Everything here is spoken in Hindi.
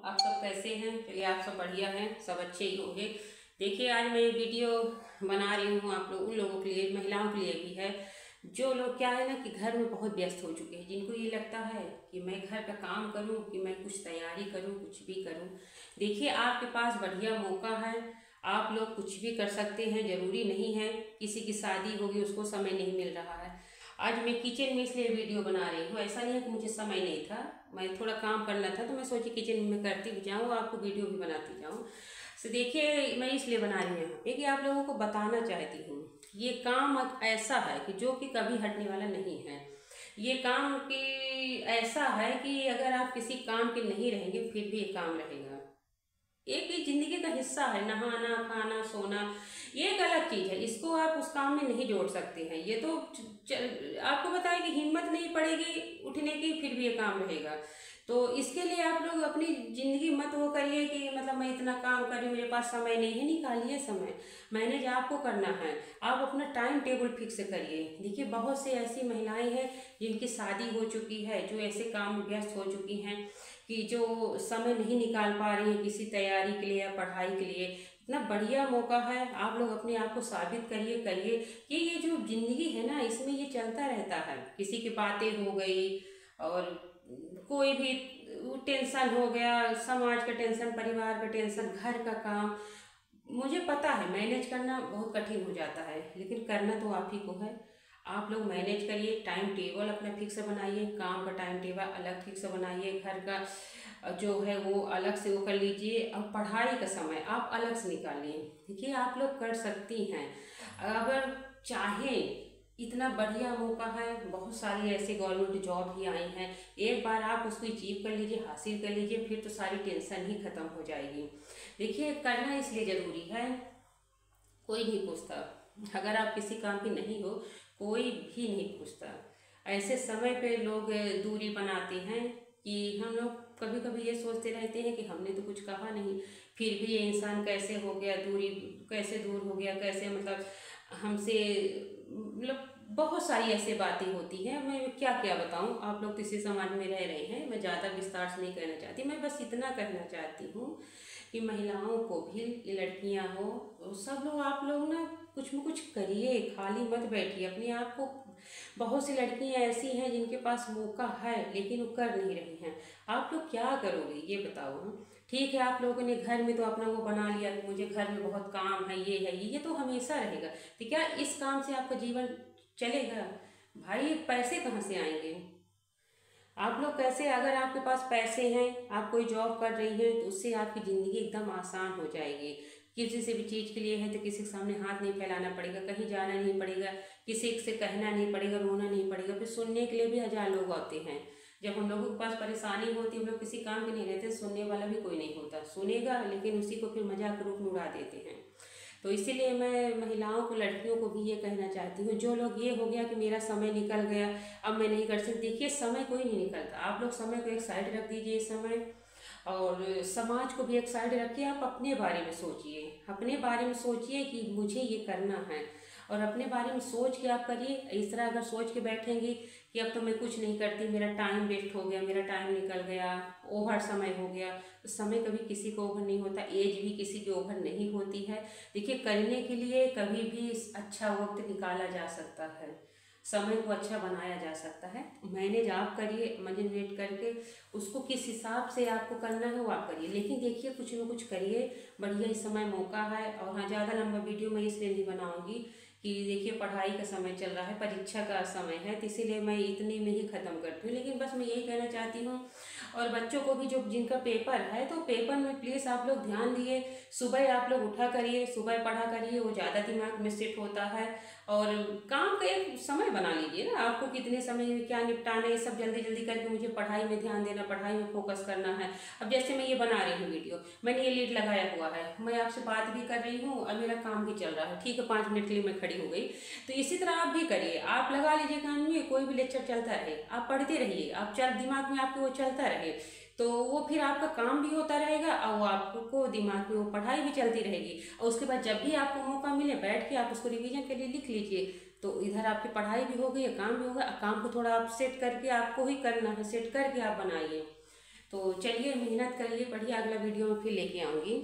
आप सब कैसे हैं? चलिए आप सब बढ़िया हैं, सब अच्छे ही होंगे। देखिए आज मैं वीडियो बना रही हूँ आप लोग उन लोगों के लिए, महिलाओं के लिए भी है जो लोग क्या है ना कि घर में बहुत व्यस्त हो चुके हैं, जिनको ये लगता है कि मैं घर का काम करूँ, कि मैं कुछ तैयारी करूँ, कुछ भी करूँ। देखिए आपके पास बढ़िया मौका है, आप लोग कुछ भी कर सकते हैं। जरूरी नहीं है किसी की शादी होगी उसको समय नहीं मिल रहा है। आज मैं किचन में इसलिए वीडियो बना रही हूँ, ऐसा नहीं है कि मुझे समय नहीं था, मैं थोड़ा काम करना था तो मैं सोची किचन में करती भी जाऊँ, आपको वीडियो भी बनाती जाऊँ। तो देखिए मैं इसलिए बना रही हूँ यहाँ पे कि आप लोगों को बताना चाहती हूँ ये काम ऐसा है कि जो कि कभी हटने वाला नहीं है। ये काम की ऐसा है कि अगर आप किसी काम के नहीं रहेंगे फिर भी ये काम रहेगा। एक ही जिंदगी का हिस्सा है, नहाना खाना सोना, ये एक अलग चीज है, इसको आप उस काम में नहीं जोड़ सकते हैं। ये तो आपको बताया कि हिम्मत नहीं पड़ेगी उठने की फिर भी ये काम रहेगा। तो इसके लिए आप लोग अपनी जिंदगी मत वो करिए कि मतलब मैं इतना काम कर रही हूँ मेरे पास समय नहीं है। निकालिए समय, मैनेज आपको करना है। आप अपना टाइम टेबल फिक्स करिए। देखिए बहुत सी ऐसी महिलाएं हैं जिनकी शादी हो चुकी है, जो ऐसे काम में व्यस्त हो चुकी हैं कि जो समय नहीं निकाल पा रही है किसी तैयारी के लिए या पढ़ाई के लिए। इतना बढ़िया मौका है, आप लोग अपने आप को साबित करिए करिए कि ये जो जिंदगी है ना इसमें ये चलता रहता है। किसी की बातें हो गई और कोई भी टेंशन हो गया, समाज का टेंशन, परिवार का टेंशन, घर का काम। मुझे पता है मैनेज करना बहुत कठिन हो जाता है, लेकिन करना तो आप ही को है। आप लोग मैनेज करिए, टाइम टेबल अपना फिक्स बनाइए, काम का टाइम टेबल अलग फिक्स बनाइए, घर का जो है वो अलग से वो कर लीजिए, और पढ़ाई का समय आप अलग से निकालिए। देखिए आप लोग कर सकती हैं अगर चाहें। इतना बढ़िया मौका है, बहुत सारी ऐसी गवर्नमेंट जॉब ही आई हैं। एक बार आप उसको अचीव कर लीजिए, हासिल कर लीजिए, फिर तो सारी टेंशन ही खत्म हो जाएगी। देखिए करना इसलिए जरूरी है, कोई नहीं पूछता। अगर आप किसी काम की नहीं हो कोई भी नहीं पूछता। ऐसे समय पे लोग दूरी बनाते हैं कि हम लोग कभी कभी ये सोचते रहते हैं कि हमने तो कुछ कहा नहीं, फिर भी ये इंसान कैसे हो गया, दूरी कैसे दूर हो गया, कैसे मतलब हमसे, मतलब बहुत सारी ऐसी बातें होती हैं। मैं क्या क्या बताऊं, आप लोग तो इसी समाज में रह रहे हैं, मैं ज़्यादा विस्तार से नहीं कहना चाहती। मैं बस इतना कहना चाहती हूँ कि महिलाओं को भी, ये लड़कियां हो, सब लोग आप लोग ना कुछ न कुछ करिए, खाली मत बैठिए अपने आप को। बहुत सी लड़कियां ऐसी हैं जिनके पास मौका है लेकिन वो कर नहीं रही हैं। आप लोग क्या करोगे ये बताओ। ठीक है आप लोगों ने घर में तो अपना वो बना लिया कि मुझे घर में बहुत काम है, ये है, ये तो हमेशा रहेगा। तो क्या इस काम से आपका जीवन चलेगा? भाई पैसे कहाँ से आएंगे? आप लोग कैसे, अगर आपके पास पैसे हैं, आप कोई जॉब कर रही हैं, तो उससे आपकी ज़िंदगी एकदम आसान हो जाएगी। किसी से भी चीज़ के लिए है तो किसी के सामने हाथ नहीं फैलाना पड़ेगा, कहीं जाना नहीं पड़ेगा, किसी से कहना नहीं पड़ेगा, रोना नहीं पड़ेगा। फिर सुनने के लिए भी हजार लोग आते हैं। जब हम लोगों के पास परेशानी होती है, हम लोग किसी काम के नहीं रहते, सुनने वाला भी कोई नहीं होता। सुनेगा लेकिन उसी को फिर मजाक रूप में उड़ा देते हैं। तो इसीलिए मैं महिलाओं को, लड़कियों को भी ये कहना चाहती हूँ, जो लोग ये हो गया कि मेरा समय निकल गया अब मैं नहीं कर सकती। देखिए समय कोई नहीं निकलता, आप लोग समय को एक साइड रख दीजिए इस समय, और समाज को भी एक साइड रखिए। आप अपने बारे में सोचिए, अपने बारे में सोचिए कि मुझे ये करना है, और अपने बारे में सोच के आप करिए। इस तरह अगर सोच के बैठेंगी कि अब तो मैं कुछ नहीं करती, मेरा टाइम वेस्ट हो गया, मेरा टाइम निकल गया, ओवर समय हो गया, तो समय कभी किसी को ओवर नहीं होता, एज भी किसी की ओवर नहीं होती है। देखिए करने के लिए कभी भी अच्छा वक्त निकाला जा सकता है, समय को अच्छा बनाया जा सकता है। मैनेज आप करिए, मैनेज करके उसको किस हिसाब से आपको करना है वो आप करिए, लेकिन देखिए कुछ न कुछ करिए। बढ़िया इस समय मौका है। और हाँ, ज़्यादा लंबा वीडियो मैं इसलिए नहीं बनाऊंगी कि देखिए पढ़ाई का समय चल रहा है, परीक्षा का समय है, तो इसीलिए मैं इतने में ही ख़त्म करती हूँ। लेकिन बस मैं यही कहना चाहती हूँ, और बच्चों को भी जो जिनका पेपर है, तो पेपर में प्लीज़ आप लोग ध्यान दिए। सुबह आप लोग उठा करिए, सुबह पढ़ा करिए, वो ज़्यादा दिमाग में सेट होता है। और काम का एक समय बना लीजिए ना, आपको कितने समय में क्या निपटाना है, ये सब जल्दी जल्दी करके मुझे पढ़ाई में ध्यान देना, पढ़ाई में फोकस करना है। अब जैसे मैं ये बना रही हूँ वीडियो, मैंने ये लीड लगाया हुआ है, मैं आपसे बात भी कर रही हूँ और मेरा काम भी चल रहा है, ठीक है, 5 मिनट के लिए मैं खड़ी हो गई। तो इसी तरह आप भी करिए, आप लगा लीजिए कान में, कोई भी लेक्चर चलता रहे, आप पढ़ते रहिए, आप दिमाग में आपके वो चलता रहे, तो वो फिर आपका काम भी होता रहेगा और वो आपको दिमाग में वो पढ़ाई भी चलती रहेगी। और उसके बाद जब भी आपको मौका मिले बैठ के आप उसको रिवीजन के लिए लिख लीजिए, तो इधर आपकी पढ़ाई भी हो गई, काम भी होगा। काम को थोड़ा आप सेट करके आपको ही करना है, सेट करके आप बनाइए। तो चलिए मेहनत करिए, बढ़िया, अगला वीडियो में फिर लेके आऊँगी।